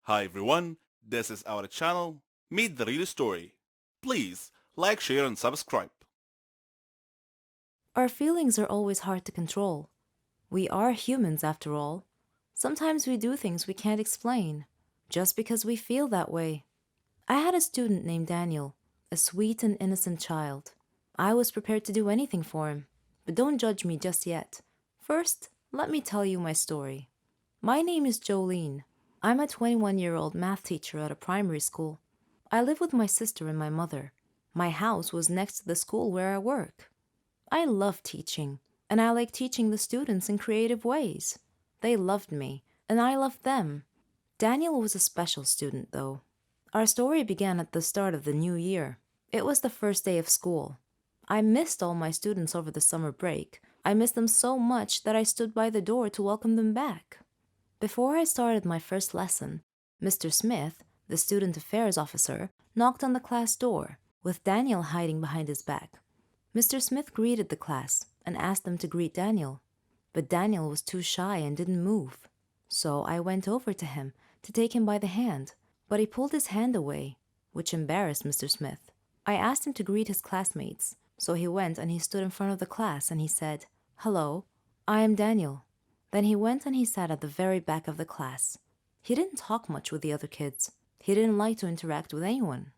Hi everyone, this is our channel, Meet the Real Story. Please like, share and subscribe. Our feelings are always hard to control. We are humans after all. Sometimes we do things we can't explain, just because we feel that way. I had a student named Daniel, a sweet and innocent child. I was prepared to do anything for him, but don't judge me just yet. First, let me tell you my story. My name is Jolene. I'm a 21-year-old math teacher at a primary school. I live with my sister and my mother. My house was next to the school where I work. I love teaching, and I like teaching the students in creative ways. They loved me, and I loved them. Daniel was a special student, though. Our story began at the start of the new year. It was the first day of school. I missed all my students over the summer break. I missed them so much that I stood by the door to welcome them back. Before I started my first lesson, Mr. Smith, the student affairs officer, knocked on the class door, with Daniel hiding behind his back. Mr. Smith greeted the class and asked them to greet Daniel, but Daniel was too shy and didn't move. So I went over to him to take him by the hand, but he pulled his hand away, which embarrassed Mr. Smith. I asked him to greet his classmates, so he went and he stood in front of the class and he said, "Hello, I am Daniel." Then he went and he sat at the very back of the class. He didn't talk much with the other kids. He didn't like to interact with anyone.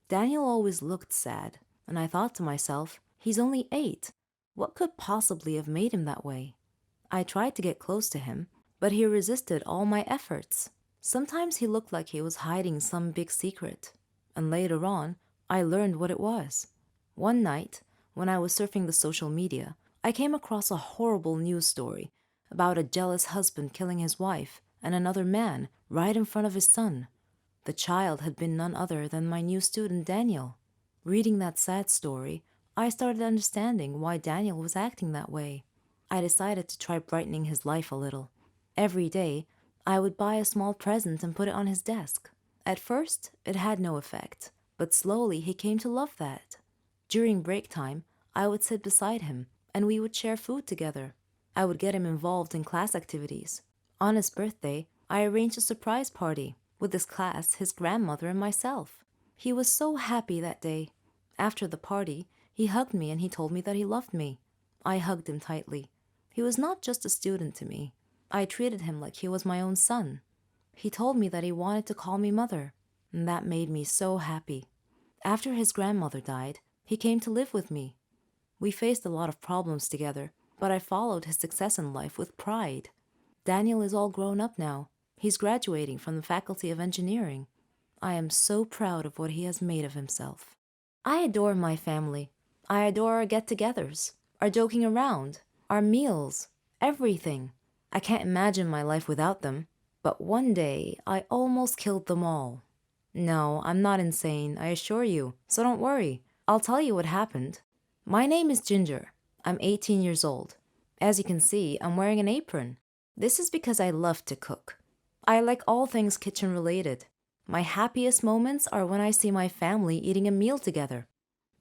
Daniel always looked sad, and I thought to myself, he's only 8. What could possibly have made him that way? I tried to get close to him, but he resisted all my efforts. Sometimes he looked like he was hiding some big secret, and later on, I learned what it was. One night, when I was surfing the social media, I came across a horrible news story about a jealous husband killing his wife and another man right in front of his son. The child had been none other than my new student Daniel. Reading that sad story, I started understanding why Daniel was acting that way. I decided to try brightening his life a little. Every day, I would buy a small present and put it on his desk. At first, it had no effect, but slowly he came to love that. During break time, I would sit beside him and we would share food together. I would get him involved in class activities. On his birthday, I arranged a surprise party with his class, his grandmother, and myself. He was so happy that day. After the party, he hugged me and he told me that he loved me. I hugged him tightly. He was not just a student to me. I treated him like he was my own son. He told me that he wanted to call me mother, and that made me so happy. After his grandmother died, he came to live with me. We faced a lot of problems together, but I followed his success in life with pride. Daniel is all grown up now. He's graduating from the Faculty of Engineering. I am so proud of what he has made of himself. I adore my family. I adore our get togethers, our joking around, our meals, everything. I can't imagine my life without them. But one day, I almost killed them all. No, I'm not insane, I assure you, so don't worry. I'll tell you what happened. My name is Ginger. I'm 18 years old. As you can see, I'm wearing an apron. This is because I love to cook. I like all things kitchen related. My happiest moments are when I see my family eating a meal together.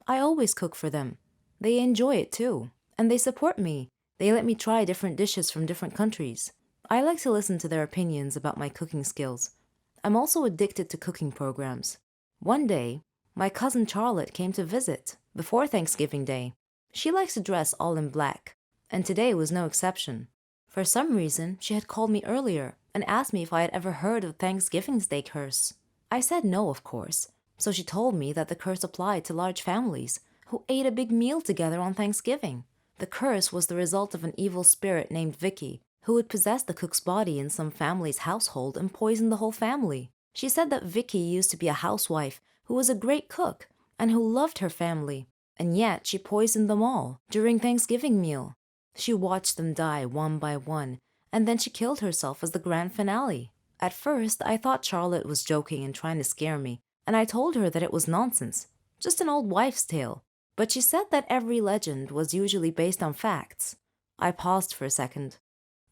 I always cook for them. They enjoy it too, and they support me. They let me try different dishes from different countries. I like to listen to their opinions about my cooking skills. I'm also addicted to cooking programs. One day, my cousin Charlotte came to visit before Thanksgiving Day. She likes to dress all in black, and today was no exception. For some reason, she had called me earlier and asked me if I had ever heard of Thanksgiving's Day curse. I said no, of course, so she told me that the curse applied to large families who ate a big meal together on Thanksgiving. The curse was the result of an evil spirit named Vicky, who would possess the cook's body in some family's household and poison the whole family. She said that Vicky used to be a housewife who was a great cook and who loved her family, and yet she poisoned them all during Thanksgiving meal. She watched them die one by one, and then she killed herself as the grand finale. At first, I thought Charlotte was joking and trying to scare me, and I told her that it was nonsense, just an old wives' tale. But she said that every legend was usually based on facts. I paused for a second.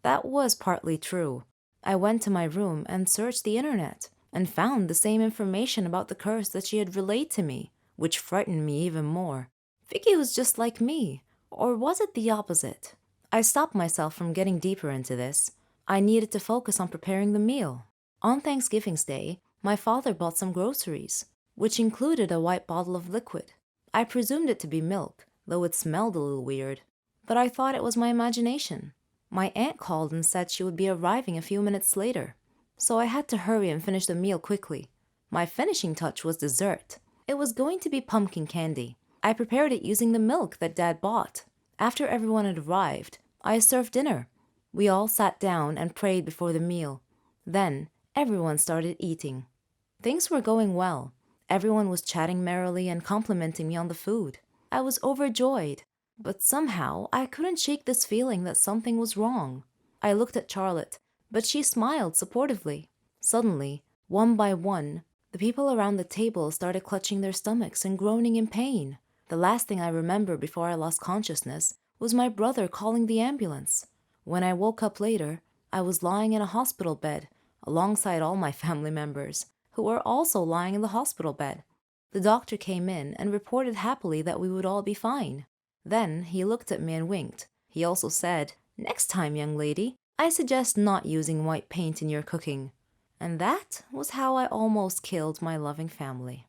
That was partly true. I went to my room and searched the internet and found the same information about the curse that she had relayed to me, which frightened me even more. Vicky was just like me, or was it the opposite? I stopped myself from getting deeper into this. I needed to focus on preparing the meal. On Thanksgiving's Day, my father bought some groceries, which included a white bottle of liquid. I presumed it to be milk, though it smelled a little weird, but I thought it was my imagination. My aunt called and said she would be arriving a few minutes later, so I had to hurry and finish the meal quickly. My finishing touch was dessert. It was going to be pumpkin candy. I prepared it using the milk that Dad bought. After everyone had arrived, I served dinner. We all sat down and prayed before the meal. Then, everyone started eating. Things were going well. Everyone was chatting merrily and complimenting me on the food. I was overjoyed, but somehow I couldn't shake this feeling that something was wrong. I looked at Charlotte, but she smiled supportively. Suddenly, one by one, the people around the table started clutching their stomachs and groaning in pain. The last thing I remember before I lost consciousness was my brother calling the ambulance. When I woke up later, I was lying in a hospital bed alongside all my family members, who were also lying in the hospital bed. The doctor came in and reported happily that we would all be fine. Then he looked at me and winked. He also said, "Next time, young lady, I suggest not using white paint in your cooking." And that was how I almost killed my loving family.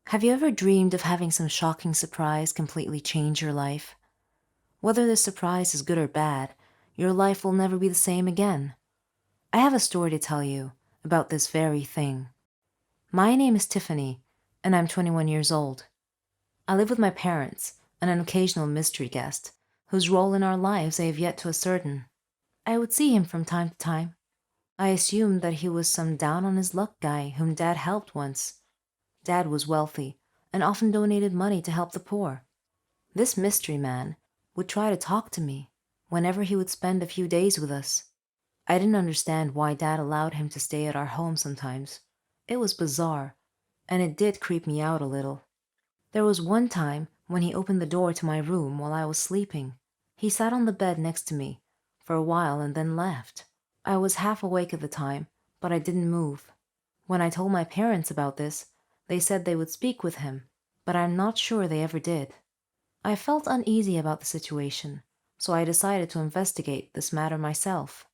Have you ever dreamed of having some shocking surprise completely change your life? Whether the surprise is good or bad, your life will never be the same again. I have a story to tell you about this very thing. My name is Tiffany, and I'm 21 years old. I live with my parents and an occasional mystery guest, whose role in our lives I have yet to ascertain. I would see him from time to time. I assumed that he was some down-on-his-luck guy whom Dad helped once. Dad was wealthy and often donated money to help the poor. This mystery man would try to talk to me whenever he would spend a few days with us. I didn't understand why Dad allowed him to stay at our home sometimes. It was bizarre, and it did creep me out a little. There was one time when he opened the door to my room while I was sleeping. He sat on the bed next to me for a while and then left. I was half awake at the time, but I didn't move. When I told my parents about this, they said they would speak with him, but I'm not sure they ever did. I felt uneasy about the situation, so I decided to investigate this matter myself.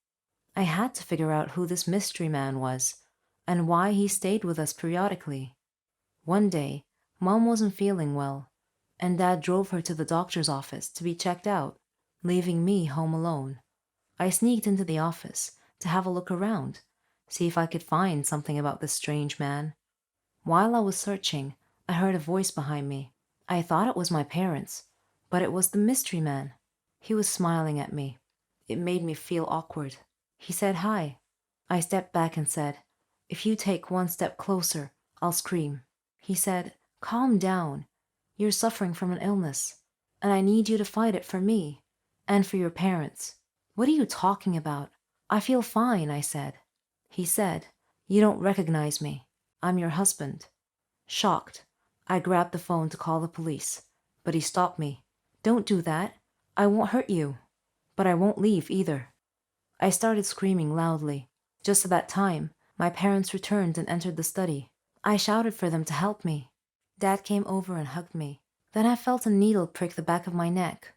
I had to figure out who this mystery man was and why he stayed with us periodically. One day, Mom wasn't feeling well, and Dad drove her to the doctor's office to be checked out, leaving me home alone. I sneaked into the office to have a look around, see if I could find something about this strange man. While I was searching, I heard a voice behind me. I thought it was my parents, but it was the mystery man. He was smiling at me. It made me feel awkward. He said hi. I stepped back and said, "If you take one step closer, I'll scream." He said, "Calm down. You're suffering from an illness, and I need you to fight it for me and for your parents." "What are you talking about? I feel fine," I said. He said, "You don't recognize me. I'm your husband." Shocked, I grabbed the phone to call the police, but he stopped me. "Don't do that. I won't hurt you, but I won't leave either." I started screaming loudly. Just at that time, my parents returned and entered the study. I shouted for them to help me. Dad came over and hugged me. Then I felt a needle prick the back of my neck,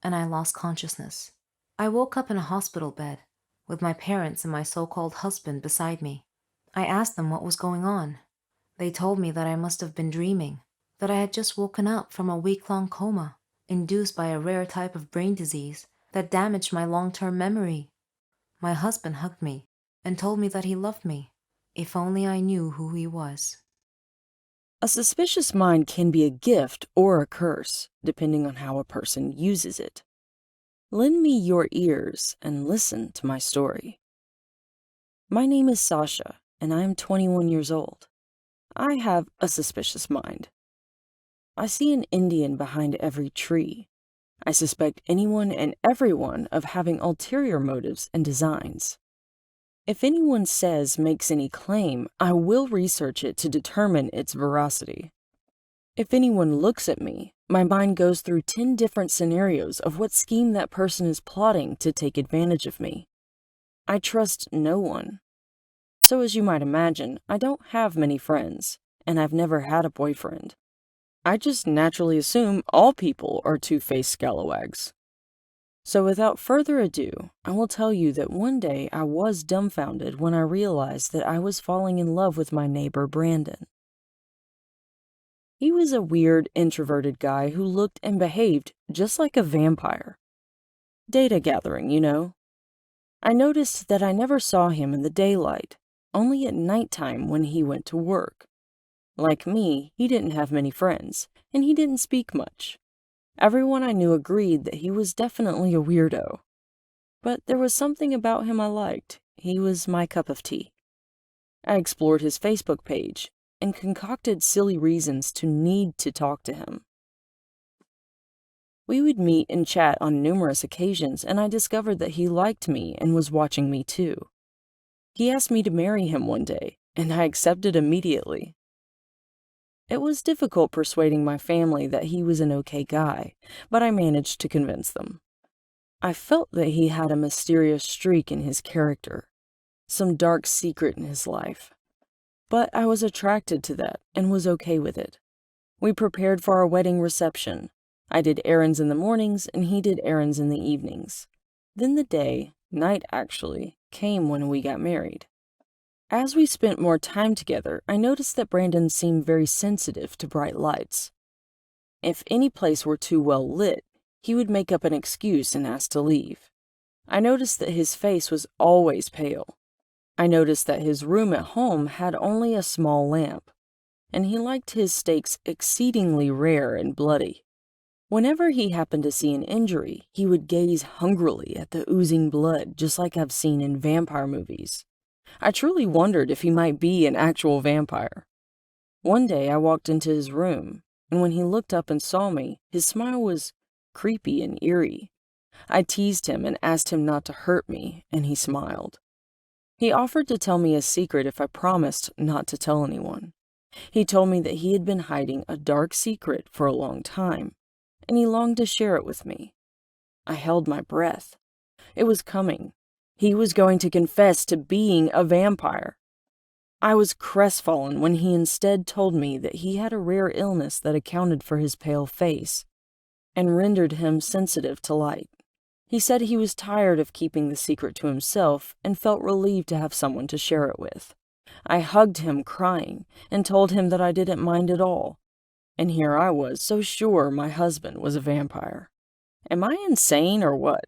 and I lost consciousness. I woke up in a hospital bed, with my parents and my so-called husband beside me. I asked them what was going on. They told me that I must have been dreaming, that I had just woken up from a week-long coma, induced by a rare type of brain disease that damaged my long-term memory. My husband hugged me and told me that he loved me. If only I knew who he was. A suspicious mind can be a gift or a curse, depending on how a person uses it. Lend me your ears and listen to my story. My name is Sasha, and I am 21 years old. I have a suspicious mind. I see an Indian behind every tree. I suspect anyone and everyone of having ulterior motives and designs. If anyone makes any claim, I will research it to determine its veracity. If anyone looks at me, my mind goes through 10 different scenarios of what scheme that person is plotting to take advantage of me. I trust no one. So as you might imagine, I don't have many friends, and I've never had a boyfriend. I just naturally assume all people are two-faced scalawags. So without further ado, I will tell you that one day I was dumbfounded when I realized that I was falling in love with my neighbor Brandon. He was a weird, introverted guy who looked and behaved just like a vampire. Data gathering, you know. I noticed that I never saw him in the daylight, only at nighttime when he went to work. Like me, he didn't have many friends, and he didn't speak much. Everyone I knew agreed that he was definitely a weirdo. But there was something about him I liked. He was my cup of tea. I explored his Facebook page and concocted silly reasons to need to talk to him. We would meet and chat on numerous occasions, and I discovered that he liked me and was watching me too. He asked me to marry him one day, and I accepted immediately. It was difficult persuading my family that he was an okay guy, but I managed to convince them. I felt that he had a mysterious streak in his character, some dark secret in his life. But I was attracted to that and was okay with it. We prepared for our wedding reception. I did errands in the mornings and he did errands in the evenings. Then the night actually, came when we got married. As we spent more time together, I noticed that Brandon seemed very sensitive to bright lights. If any place were too well lit, he would make up an excuse and ask to leave. I noticed that his face was always pale. I noticed that his room at home had only a small lamp, and he liked his steaks exceedingly rare and bloody. Whenever he happened to see an injury, he would gaze hungrily at the oozing blood, just like I've seen in vampire movies. I truly wondered if he might be an actual vampire. One day I walked into his room, and when he looked up and saw me, his smile was creepy and eerie. I teased him and asked him not to hurt me, and he smiled. He offered to tell me a secret if I promised not to tell anyone. He told me that he had been hiding a dark secret for a long time, and he longed to share it with me. I held my breath. It was coming. He was going to confess to being a vampire. I was crestfallen when he instead told me that he had a rare illness that accounted for his pale face and rendered him sensitive to light. He said he was tired of keeping the secret to himself and felt relieved to have someone to share it with. I hugged him crying and told him that I didn't mind at all. And here I was so sure my husband was a vampire. Am I insane or what?